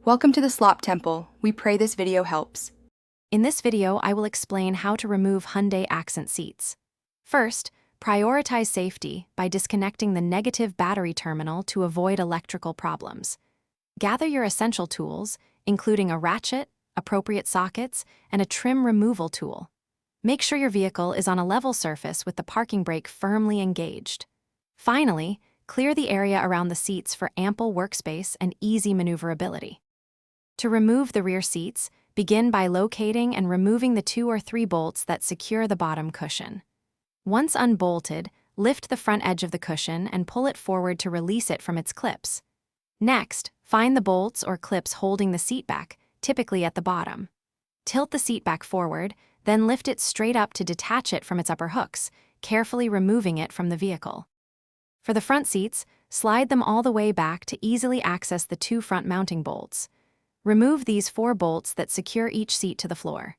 Welcome to the Slop Temple. We pray this video helps. In this video, I will explain how to remove Hyundai Accent seats. First, prioritize safety by disconnecting the negative battery terminal to avoid electrical problems. Gather your essential tools, including a ratchet, appropriate sockets, and a trim removal tool. Make sure your vehicle is on a level surface with the parking brake firmly engaged. Finally, clear the area around the seats for ample workspace and easy maneuverability. To remove the rear seats, begin by locating and removing the 2 or 3 bolts that secure the bottom cushion. Once unbolted, lift the front edge of the cushion and pull it forward to release it from its clips. Next, find the bolts or clips holding the seat back, typically at the bottom. Tilt the seat back forward, then lift it straight up to detach it from its upper hooks, carefully removing it from the vehicle. For the front seats, slide them all the way back to easily access the 2 front mounting bolts. Remove these 4 bolts that secure each seat to the floor.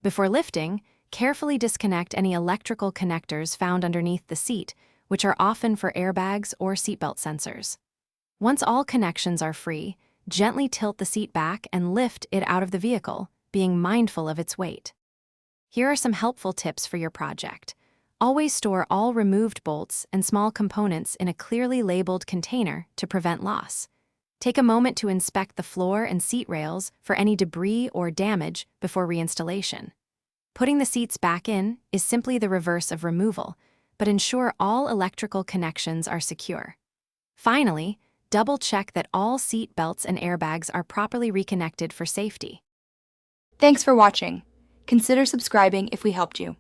Before lifting, carefully disconnect any electrical connectors found underneath the seat, which are often for airbags or seatbelt sensors. Once all connections are free, gently tilt the seat back and lift it out of the vehicle, being mindful of its weight. Here are some helpful tips for your project. Always store all removed bolts and small components in a clearly labeled container to prevent loss. Take a moment to inspect the floor and seat rails for any debris or damage before reinstallation. Putting the seats back in is simply the reverse of removal, but ensure all electrical connections are secure. Finally, double-check that all seat belts and airbags are properly reconnected for safety. Thanks for watching. Consider subscribing if we helped you.